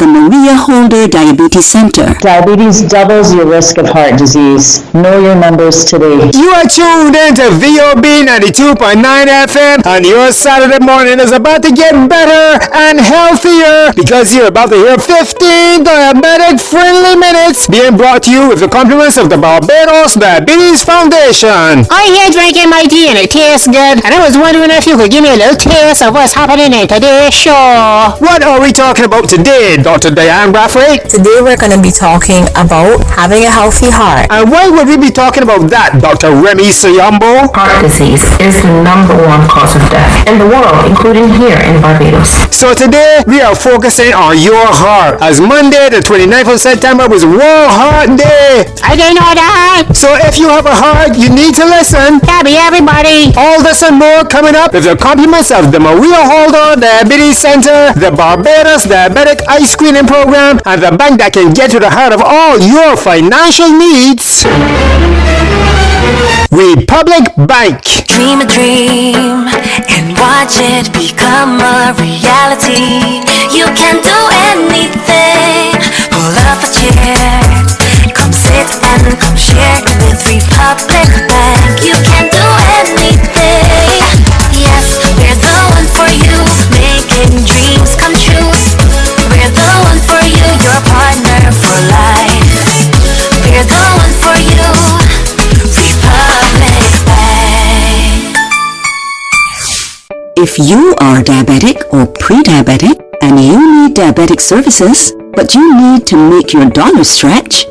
the Maria Holder Diabetes Center. Diabetes doubles your risk of heart disease. Know your numbers today. You are tuned into VOB 92.9 FM, and your Saturday morning is about to get better and healthier because you're about to hear 15 diabetic-friendly minutes being brought to you with the compliments of the Barbados Diabetes Foundation. I'm here drinking my tea and it tastes good, and I was wondering if you could give me a little taste of what's happening in today's show. What are we talking about today, Dr. Diane Brathwaite? Today we're going to be talking about having a healthy heart. And why would we be talking about that, Dr. Remy Sayambo? Heart disease is the number one cause of death in the world, including here in Barbados. So today we are focusing on your heart, as Monday the 29th of September was World Heart Day. I didn't know that. So if you have a heart, you need to listen. Gabby, everybody. All this and more coming up with the compliments of the Maria Holder Diabetes Center, the Barbados Diabetic Ice Screening Program, and the bank that can get to the heart of all your financial needs. Republic Bank. Dream a dream and watch it become a reality. You can do anything. Pull up a chair, come sit and come share with Republic Bank. You can do anything. Yes, we're the one for you, making dreams come true. We're the one for you, your partner for life. We're the one for you, Republic Bank. If you are diabetic or pre-diabetic and you need diabetic services, but you need to make your dollar stretch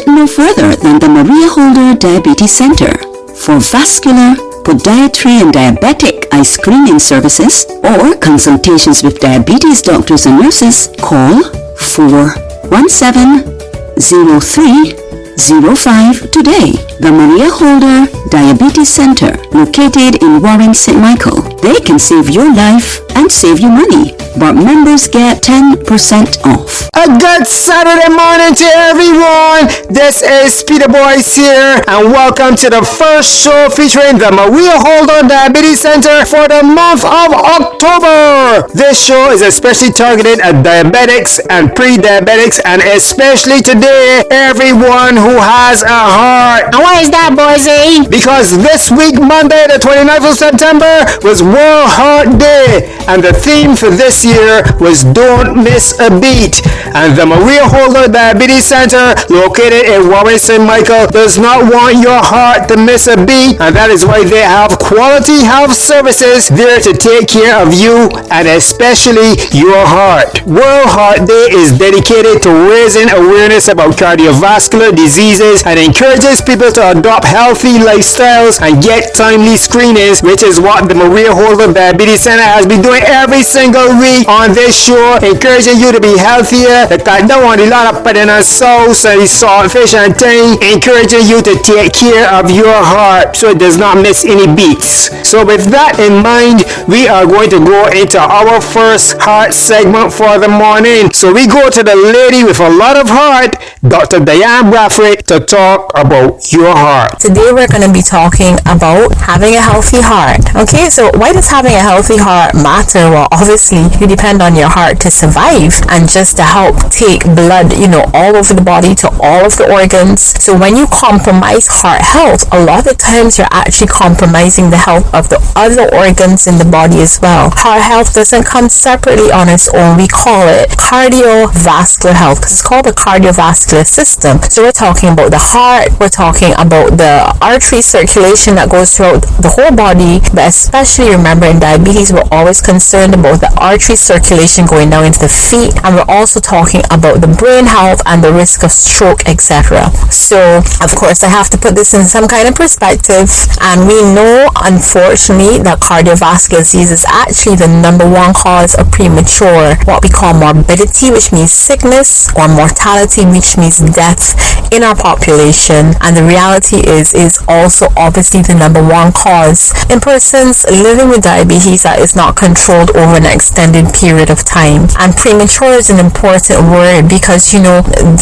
no further than the Maria Holder Diabetes Center. For vascular, podiatry and diabetic eye screening services or consultations with diabetes doctors and nurses, call 417-0305 today. The Maria Holder Diabetes Center, located in Warren, St. Michael. They can save your life and save you money, but members get 10% off. A good Saturday morning to everyone. This is Peter Boyce here, and welcome to the first show featuring the Maria Holder Diabetes Center for the month of October. This show is especially targeted at diabetics and pre-diabetics, and especially today, everyone who has a heart. And why is that, Boise? Because this week, Monday, the 29th of September, was World Heart Day, and the theme for this year was Don't Miss a Beat. And the Maria Holder Diabetes Center, located in Warren, St. Michael, does not want your heart to miss a beat, and that is why they have quality health services there to take care of you and especially your heart. World Heart Day is dedicated to raising awareness about cardiovascular diseases and encourages people to adopt healthy lifestyles and get timely screenings, which is what the Maria Holder Diabetes Center has been doing every single week on this show, encouraging you to be healthier, to cut down on a lot of putting on sauce and saltfish and things, encouraging you to take care of your heart so it does not miss any beats. So with that in mind, we are going to go into our first heart segment for the morning. So we go to the lady with a lot of heart, Dr. Diane Brathwaite, to talk about your heart. Today we're going to be talking about having a healthy heart. Okay, so why does having a healthy heart matter? Well, obviously you depend on your heart to survive and just to help take blood, all over the body to all of the organs. So when you compromise heart health, a lot of the times you're actually compromising the health of the other organs in the body as well. Heart health doesn't come separately on its own. We call it cardiovascular health because it's called the cardiovascular system. So we're talking about the heart, we're talking about the artery circulation that goes throughout the whole body, but especially remember in diabetes we're always concerned about the artery circulation going down into the feet, and we're also talking about the brain health and the risk of stroke, etc. So of course I have to put this in some kind of perspective, and we know unfortunately that cardiovascular disease is actually the number one cause of premature, what we call morbidity, which means sickness, or mortality, which means death in our population. And the reality is also obviously the number one cause in persons living with diabetes that is not controlled controlled over an extended period of time. And premature is an important word because,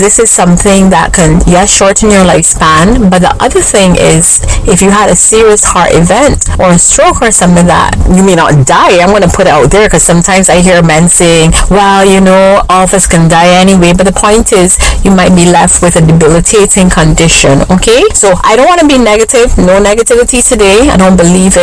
this is something that can, yes, shorten your lifespan. But the other thing is, if you had a serious heart event or a stroke or something that you may not die, I'm going to put it out there because sometimes I hear men saying, well, all of us can die anyway. But the point is, you might be left with a debilitating condition. Okay, so I don't want to be negative. No negativity today. I don't believe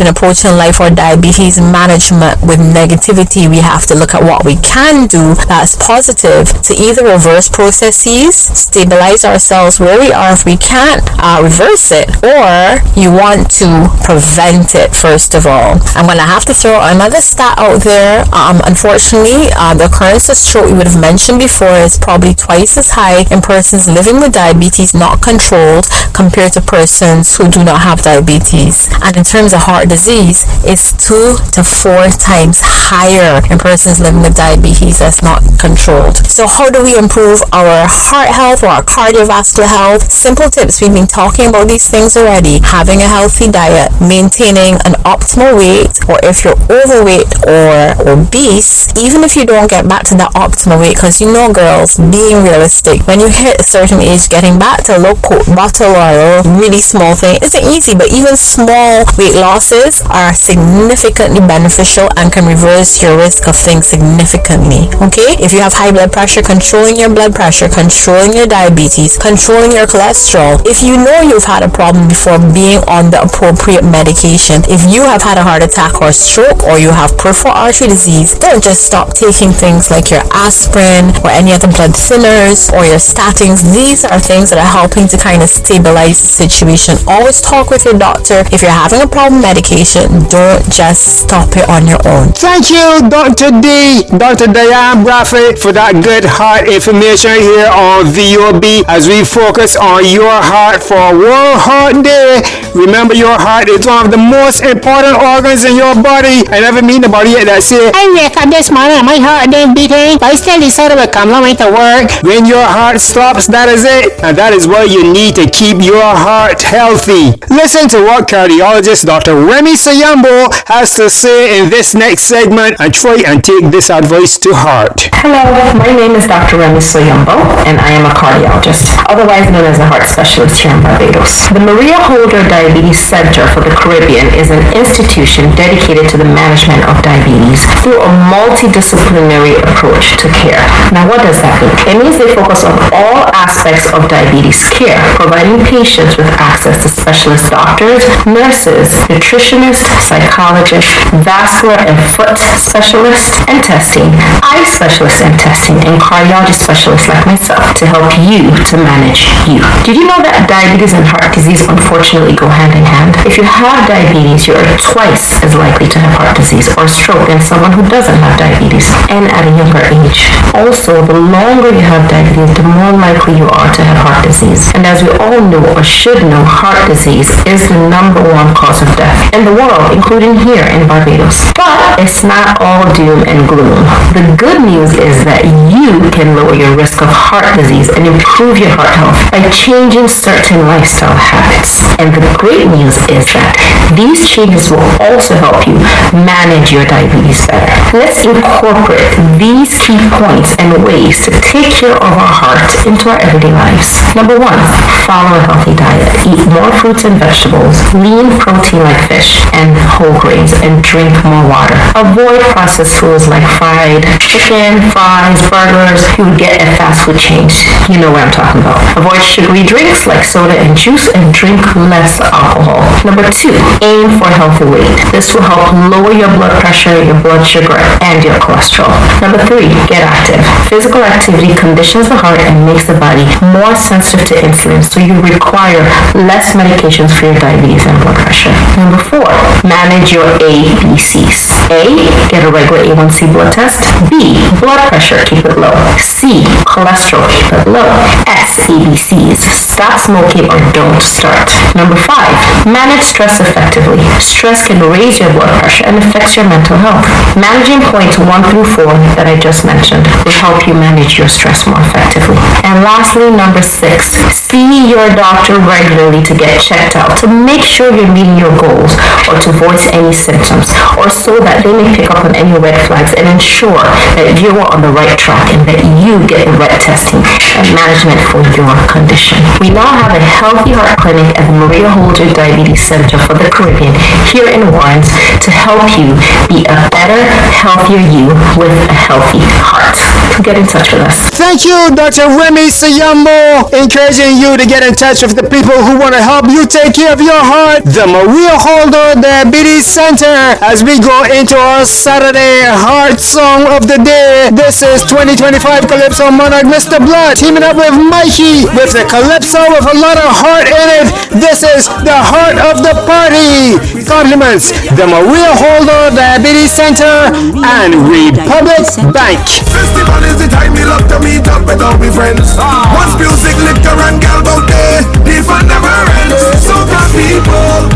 in approaching life or diabetes management with negativity. We have to look at what we can do that's positive to either reverse processes, stabilize ourselves where we are if we can't reverse it, or you want to prevent it first of all. I'm going to have to throw another stat out there. Unfortunately, the occurrence of stroke we would have mentioned before is probably twice as high in persons living with diabetes not controlled compared to persons who do not have diabetes. And in terms of heart disease, it's 2 to 4 times higher in persons living with diabetes that's not controlled. So how do we improve our heart health or our cardiovascular health? Simple tips. We've been talking about these things already. Having a healthy diet, maintaining an optimal weight, or if you're overweight or obese, even if you don't get back to that optimal weight, because girls, being realistic, when you hit a certain age, getting back to a low bottle or a really small thing isn't easy, but even small weight losses are significantly beneficial and can reverse your risk of things significantly. Okay, if you have high blood pressure, controlling your blood pressure, controlling your diabetes, controlling your cholesterol. If you know you've had a problem before, being on the appropriate medication. If you have had a heart attack or stroke, or you have peripheral artery disease, don't just stop taking things like your aspirin or any other blood thinners or your statins. These are things that are helping to kind of stabilize the situation. Always talk with your doctor. If you're having a problem with medication, don't just stop it on your own. Thank you, Dr. D, Dr. Diane Bradford, for that good heart information here on VOB as we focus on your heart for World Heart Day. Remember, your heart is one of the most important organs in your body. I never meet nobody yet that say, I wake up this morning and my heart didn't beating, but I still decided to come home to work. when your heart stops, that is it. And that is what you need to keep your heart healthy. Listen to what cardiologist Dr. Remy Sayambo has to say in this next segment and try and take this advice to heart. Hello, my name is Dr. Remy Soyumbo, and I am a cardiologist, otherwise known as a heart specialist here in Barbados. The Maria Holder Diabetes Center for the Caribbean is an institution dedicated to the management of diabetes through a multidisciplinary approach to care. Now, what does that mean? It means they focus on all aspects of diabetes care, providing patients with access to specialist doctors, nurses, nutritionists, psychologists, vascular and foot specialists, and testing, eye specialists and testing, and cardiology specialists like myself to help you to manage you. Did you know that diabetes and heart disease unfortunately go hand in hand? If you have diabetes, you are twice as likely to have heart disease or stroke than someone who doesn't have diabetes, and at a younger age. Also, the longer you have diabetes, the more likely you are to have heart disease. And as we all know or should know, heart disease is the #1 cause of death in the world, including here in Barbados. But it's not all doom and gloom. The good news is that you can lower your risk of heart disease and improve your heart health by changing certain lifestyle habits. And the great news is that these changes will also help you manage your diabetes better. Let's incorporate these key points and ways to take care of our heart into our everyday lives. Number 1, follow a healthy diet. Eat more fruits and vegetables, lean protein like fish and whole grains, and drink more water. Avoid processed foods like fried chicken, fries, burgers. You would get at fast food chains. You know what I'm talking about. Avoid sugary drinks like soda and juice, and drink less alcohol. Number 2, aim for a healthy weight. This will help lower your blood pressure, your blood sugar, and your cholesterol. Number 3, get active. Physical activity conditions the heart and makes the body more sensitive to insulin, so you require less medications for your diabetes and blood pressure. Number 4, manage your ABCs. A, get a regular A1C blood test. B, blood pressure, keep it low. C, cholesterol, keep it low. S, ABCs. Stop smoking or don't start. Number 5, manage stress effectively. Stress can raise your blood pressure and affects your mental health. Managing points 1 through 4 that I just mentioned will help you manage your stress more effectively. And lastly, number 6, see your doctor regularly to get checked out to make sure you're meeting your goals or to voice any symptoms, or so that they may pick up on any red flags and ensure that you are on the right track and that you get the right testing and management for your condition. We now have a healthy heart clinic at the Maria Holder Diabetes Center for the Caribbean here in Warrens to help you be a better, healthier you with a healthy heart. Get in touch with us. Thank you, Dr. Remy Sayambo, encouraging you to get in touch with the people who want to help you take care of your heart. The Maria Holder Diabetes Center, as we go into our Saturday Heart Song of the Day. This is 2025 Calypso Monarch Mr. Blood teaming up with Mikey with the Calypso with a lot of heart in it. This is the heart of the party. Compliments the Maria Holder Diabetes Center and Republic Bank. Festival is the time we love to meet up with all my friends. Once music, liquor and gal out there, the fun never ends. So can people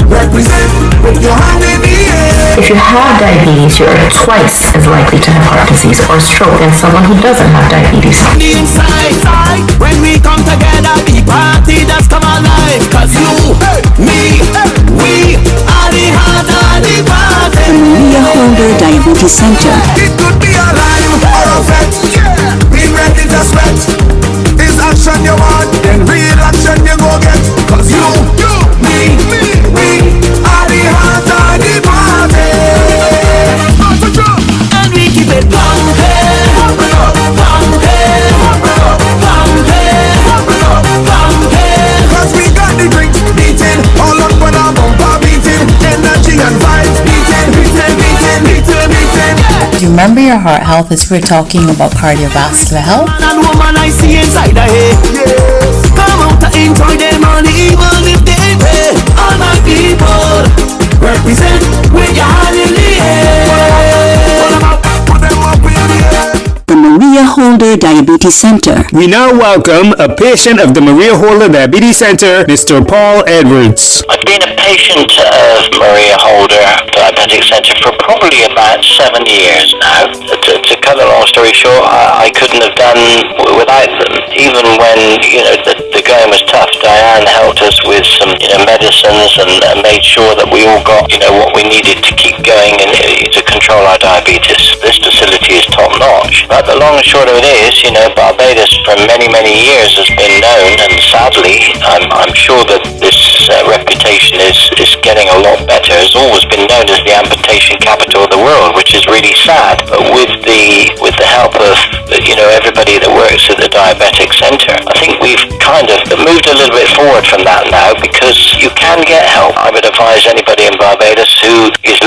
represent with your hand in the air. If you have diabetes, you're twice as likely to have heart disease or stroke than someone who doesn't have diabetes. On the inside, when we come together, the party that's come alive. Cause you, me, we are the heart of the party. The Maria Holder Diabetes Center. It could be a lime or a vet. Be ready to sweat. Is action you want, then real action you go get. Cause you, me, we are the heart of the party. And we keep it pumping, pumping, pumping. Cause we got the drinks beating, all up when our bumper beating, energy and vibes beating, beating, beating, beating, beating. Do you remember your heart health as we're talking about cardiovascular health? Man and woman I see inside the head. Come out to enjoy their money even if they pay. All my people represent with your hand in the air. Put them up in the air. The Maria Holder Diabetes Center. We now welcome a patient of the Maria Holder Diabetes Center, Mr. Paul Edwards. I've been a patient of Maria Holder Diabetic Center for probably about 7 years now. To cut a long story short, I couldn't have done without them. Even when, the going was tough, Diane helped us with some, medicines and made sure that we all got, what we needed to keep going and to control our diabetes. This facility is top notch. But the long and short of it is, Barbados for many, many years has been known, and sadly, I'm sure that this reputation is getting a lot better. Has always been known as the amputation capital of the world, which is really sad. But with the help of everybody that works at the Diabetic Center, I think we've kind of moved a little bit forward from that now, because you can get help. I would advise anybody in Barbados who is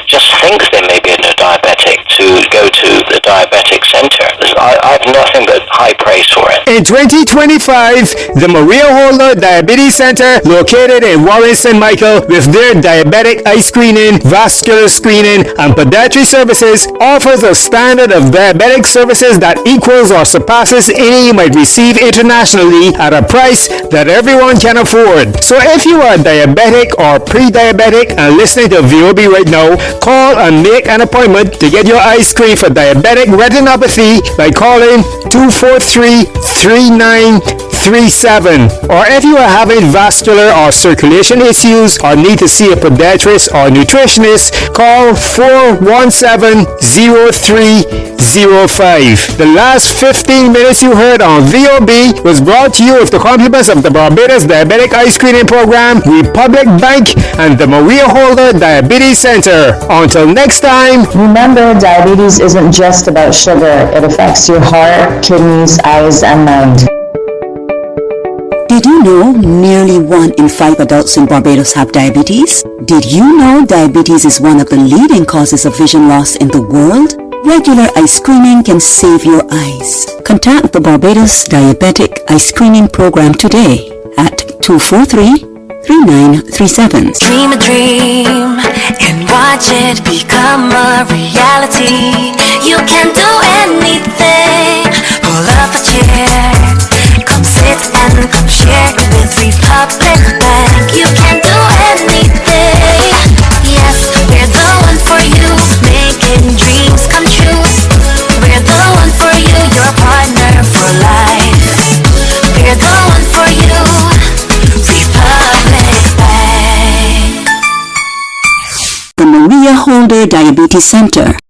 just thinks they may be a diabetic to go to the Diabetic Center. I have nothing but high praise for it. In 2025, the Maria Holder Diabetes Center, located in Warren St. Michael, with their diabetic eye screening, vascular screening, and podiatry services, offers a standard of diabetic services that equals or surpasses any you might receive internationally at a price that everyone can afford. So if you are diabetic or pre-diabetic and listening to VOB right now, call and make an appointment to get your eyes screened for diabetic retinopathy by calling 243-3937. Or if you are having vascular or circulation issues or need to see a podiatrist or nutritionist, call 417-0305. The last 15 minutes you heard on VOB was brought to you with the compliments of the Barbados Diabetic Eye Screening Program, Republic Bank, and the Maria Holder Diabetes Center. Until next time, Remember, diabetes isn't just about sugar. It affects your heart, kidneys, eyes, and mind. Did you know nearly 1 in 5 adults in Barbados have diabetes? Did you know diabetes is one of the leading causes of vision loss in the world? Regular eye screening can save your eyes. Contact the Barbados Diabetic Eye Screening Program today at 243-3937. Dream a dream and watch it become a reality. You can do anything. Pull up a chair. Republic Bank, you can do anything. Yes, we're the one for you, making dreams come true. We're the one for you, your partner for life. We're the one for you, Republic Bank. The Maria Holder Diabetes Center.